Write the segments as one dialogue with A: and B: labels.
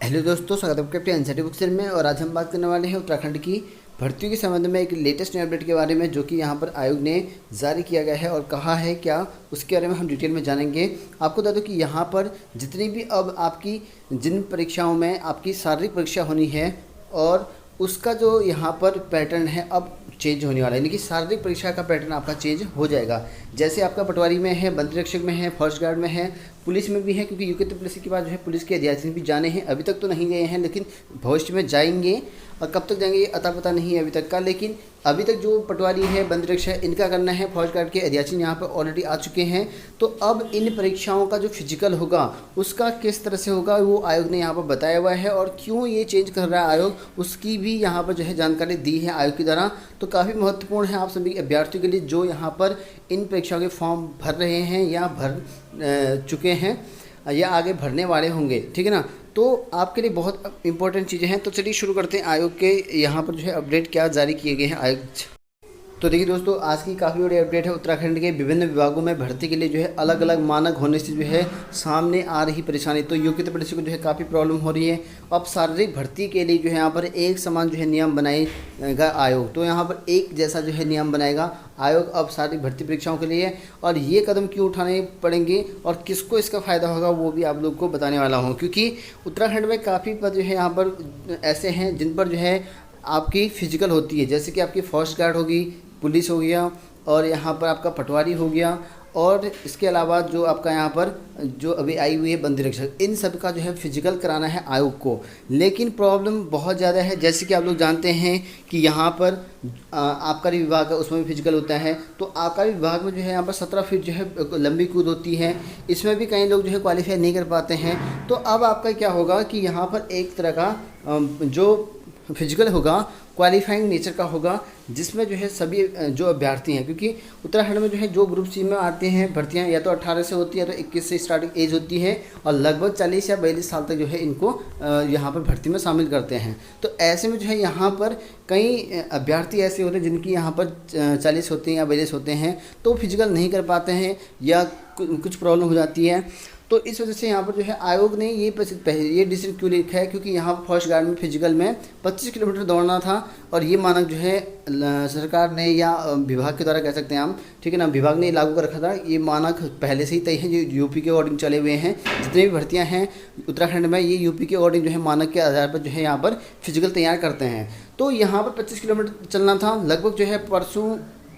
A: Hello दोस्तों, स्वागत है आपके अपने एनसीईआरटी बुक सेल में। और आज हम बात करने वाले हैं उत्तराखंड की भर्तियों के संबंध में एक लेटेस्ट न्यू अपडेट के बारे में, जो कि यहाँ पर आयोग ने जारी किया गया है और कहा है क्या, उसके बारे में हम डिटेल में जानेंगे। आपको बता दूं कि यहाँ पर जितनी भी अब आपकी जिन परीक्षाओं में आपकी शारीरिक परीक्षा होनी है और उसका जो यहाँ पर पैटर्न है अब चेंज होने वाला है, यानी कि शारीरिक परीक्षा का पैटर्न आपका चेंज हो जाएगा। जैसे आपका पटवारी में है, बंदी रक्षक में है, फॉरेस्ट गार्ड में है, पुलिस में भी है, क्योंकि यूके पुलिस के बाद जो है पुलिस के अध्यादेश भी जाने हैं। अभी तक तो नहीं गए हैं, लेकिन भविष्य में जाएंगे, और कब तक जाएंगे ये अता पता नहीं है अभी तक का। लेकिन अभी तक जो पटवारी है, बंदी रक्षक है, इनका करना है। फॉरेस्ट गार्ड के अध्यादेश यहाँ पर ऑलरेडी आ चुके हैं। तो अब इन परीक्षाओं का जो फिजिकल होगा उसका किस तरह से होगा वो आयोग ने यहाँ पर बताया हुआ है, और क्यों ये चेंज कर रहा है आयोग उसकी भी यहाँ पर जो है जानकारी दी है आयोग की द्वारा। तो काफ़ी महत्वपूर्ण है आप सभी अभ्यर्थियों के लिए जो यहाँ पर इन परीक्षाओं के फॉर्म भर रहे हैं या भर चुके हैं या आगे भरने वाले होंगे, ठीक है ना। तो आपके लिए बहुत इंपॉर्टेंट चीज़ें हैं। तो चलिए शुरू करते हैं आयोग के यहाँ पर जो है अपडेट क्या जारी किए गए हैं आयोग। तो देखिए दोस्तों, आज की काफ़ी बड़ी अपडेट है। उत्तराखंड के विभिन्न विभागों में भर्ती के लिए जो है अलग अलग मानक होने से जो है सामने आ रही परेशानी। तो योग्यता परीक्षा को जो है काफ़ी प्रॉब्लम हो रही है। अब शारीरिक भर्ती के लिए जो है यहाँ पर एक समान जो है नियम बनाएगा आयोग। तो यहाँ पर एक जैसा जो है नियम बनाएगा आयोग अब शारीरिक भर्ती परीक्षाओं के लिए। और ये कदम क्यों उठाने पड़ेंगे और किसको इसका फ़ायदा होगा वो भी आप लोग को बताने वाला हूँ, क्योंकि उत्तराखंड में काफ़ी पद जो है यहाँ पर ऐसे हैं जिन पर जो है आपकी फिजिकल होती है। जैसे कि आपकी फॉरेस्ट गार्ड होगी, पुलिस हो गया, और यहाँ पर आपका पटवारी हो गया, और इसके अलावा जो आपका यहाँ पर जो अभी आई हुई है बंदी रक्षक, इन सब का जो है फिजिकल कराना है आयोग को। लेकिन प्रॉब्लम बहुत ज़्यादा है। जैसे कि आप लोग जानते हैं कि यहाँ पर आबकारी विभाग है, उसमें भी फिजिकल होता है। तो आबकारी विभाग में जो है यहाँ पर 17 फीट जो है लंबी कूद होती है। इसमें भी कई लोग जो है क्वालिफाई नहीं कर पाते हैं। तो अब आपका क्या होगा कि यहाँ पर एक तरह का जो फिजिकल होगा क्वालिफाइंग नेचर का होगा, जिसमें जो है सभी जो अभ्यर्थी हैं, क्योंकि उत्तराखंड में जो है जो ग्रुप सी में आते हैं भर्तियां या तो 18 से होती है या तो 21 से स्टार्टिंग एज होती है, और लगभग 40 या 42 साल तक जो है इनको यहाँ पर भर्ती में शामिल करते हैं। तो ऐसे में जो है यहाँ पर कई अभ्यर्थी ऐसे होते हैं जिनकी यहाँ पर 40 होते हैं या 42 होते हैं, तो फिजिकल नहीं कर पाते हैं या कुछ प्रॉब्लम हो जाती है। तो इस वजह से यहाँ पर जो है आयोग ने ये डिसीजन क्यों लिखा है, क्योंकि यहाँ पर फॉरेस्ट गार्ड में फिजिकल में 25 किलोमीटर दौड़ना था, और ये मानक जो है सरकार ने या विभाग के द्वारा कह सकते हैं हम, ठीक है ना, विभाग ने लागू कर रखा था। ये मानक पहले से ही तय है, जो यूपी के अकॉर्डिंग चले हुए हैं। जितने भी भर्तियाँ हैं उत्तराखंड में, ये यूपी के अकॉर्डिंग जो है मानक के आधार पर जो है यहाँ पर फिजिकल तैयार करते हैं। तो यहाँ पर 25 किलोमीटर चलना था। लगभग जो है परसों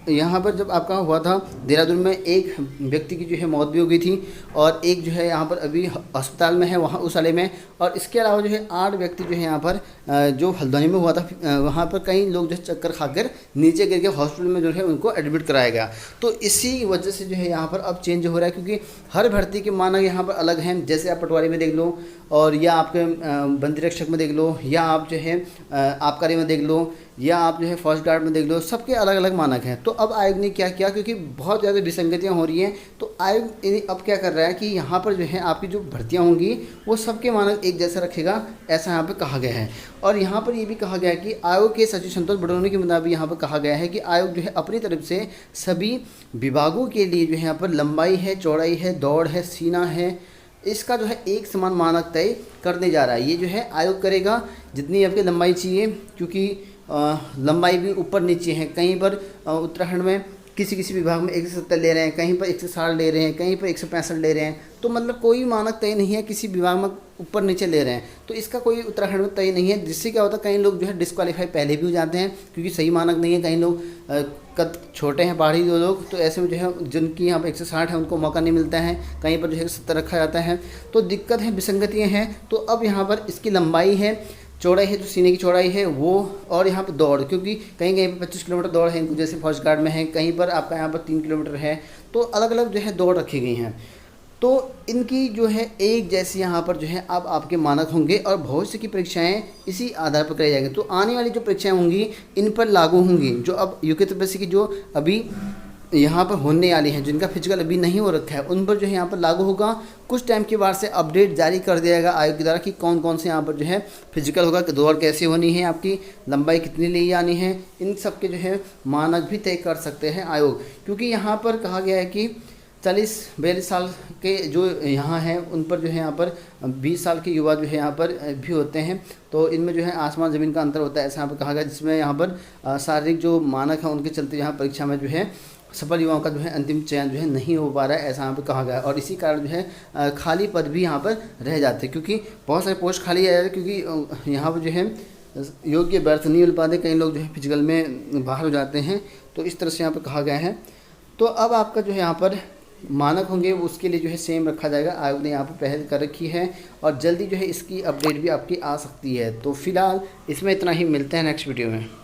A: यहाँ पर जब आपका हुआ था देहरादून में, एक व्यक्ति की जो है मौत भी हो गई थी, और एक जो है यहाँ पर अभी अस्पताल में है वहाँ उस वाले में। और इसके अलावा जो है 8 व्यक्ति जो है यहाँ पर जो हल्द्वानी में हुआ था, वहाँ पर कई लोग जो है चक्कर खाकर नीचे गिर के हॉस्पिटल में जो है उनको एडमिट कराया गया। तो इसी वजह से जो है यहाँ पर अब चेंज हो रहा है, क्योंकि हर भर्ती के मानक यहाँ पर अलग हैं। जैसे आप पटवारी में देख लो, और या आपके बंदी रक्षक में देख लो, या आप जो है आबकारी में देख लो, या आप जो है फॉरेस्ट गार्ड में देख लो, सबके अलग अलग मानक हैं। तो अब आयोग ने क्या किया, क्योंकि बहुत ज़्यादा विसंगतियां हो रही हैं, तो आयोग अब क्या कर रहा है कि यहाँ पर जो है आपकी जो भर्तियां होंगी वो सबके मानक एक जैसा रखेगा, ऐसा यहाँ पर कहा गया है। और यहाँ पर ये भी कहा गया है कि आयोग के सचिव संतोष बडोनी के मुताबिक यहाँ पर कहा गया है कि आयोग जो है अपनी तरफ से सभी विभागों के लिए जो है यहाँ पर लंबाई है, चौड़ाई है, दौड़ है, सीना है, इसका जो है एक समान मानक तय करने जा रहा है। ये जो है आयोग करेगा जितनी आपकी लंबाई चाहिए, क्योंकि लंबाई भी ऊपर नीचे है। कहीं पर उत्तराखंड में किसी विभाग में 170 ले रहे हैं, कहीं पर 160 ले रहे हैं, कहीं पर 165 ले रहे हैं। तो मतलब कोई मानक तय नहीं है, किसी विभाग में ऊपर नीचे ले रहे हैं। तो इसका कोई उत्तराखंड में तय नहीं है, जिससे क्या होता है कई लोग जो है डिस्क्वालीफाई पहले भी हो जाते हैं, क्योंकि सही मानक नहीं है। कई लोग कद छोटे हैं, पहाड़ी जो लोग, तो ऐसे में जो है जिनकी यहाँ पर 160 है उनको मौका नहीं मिलता है, कहीं पर जो है 70 रखा जाता है। तो दिक्कत है, विसंगतियाँ हैं। तो अब यहाँ पर इसकी लंबाई है, चौड़ाई है, जो सीने की चौड़ाई है वो, और यहाँ पर दौड़, क्योंकि कहीं कहीं पर 25 किलोमीटर दौड़ है, जैसे फॉरेस्ट गार्ड में है, कहीं पर आपका यहाँ पर 3 किलोमीटर है। तो अलग अलग जो है दौड़ रखी गई हैं। तो इनकी जो है एक जैसी यहाँ पर जो है अब आपके मानक होंगे, और भविष्य की परीक्षाएं इसी आधार पर कराई जाएंगी। तो आने वाली जो परीक्षाएं होंगी इन पर लागू होंगी, जो अब यूके त्रिपसी की जो अभी यहाँ पर होने वाली हैं, जिनका फिजिकल अभी नहीं हो रखा है, उन पर जो है यहाँ पर लागू होगा। कुछ टाइम के बाद से अपडेट जारी कर दिया जाएगा आयोग के द्वारा कि कौन कौन से यहाँ पर जो है फिजिकल होगा, कि दौड़ कैसे होनी है, आपकी लंबाई कितनी ले आनी है, इन सब के जो है मानक भी तय कर सकते हैं आयोग। क्योंकि यहाँ पर कहा गया है कि 40-42 साल के जो यहाँ हैं उन पर जो है यहाँ पर 20 साल के युवा जो है यहाँ पर भी होते हैं। तो इनमें जो है आसमान ज़मीन का अंतर होता है, ऐसा यहाँ पर कहा गया, जिसमें यहाँ पर शारीरिक जो मानक हैं उनके चलते यहाँ परीक्षा में जो है सफल युवाओं का जो है अंतिम चयन जो है नहीं हो पा रहा है, ऐसा यहाँ पर कहा गया है। और इसी कारण जो है खाली पद भी यहाँ पर रह जाते हैं, क्योंकि बहुत सारे पोस्ट खाली है, क्योंकि यहाँ पर जो है योग्य अभ्यर्थी नहीं मिल पाते, कई लोग जो है फिजिकल में बाहर हो जाते हैं। तो इस तरह से यहाँ पर कहा गया है। तो अब आपका जो है यहाँ पर मानक होंगे उसके लिए जो है सेम रखा जाएगा। आयोग ने यहाँ पर पहल कर रखी है और जल्दी जो है इसकी अपडेट भी आपकी आ सकती है। तो फिलहाल इसमें इतना ही, मिलते हैं नेक्स्ट वीडियो में।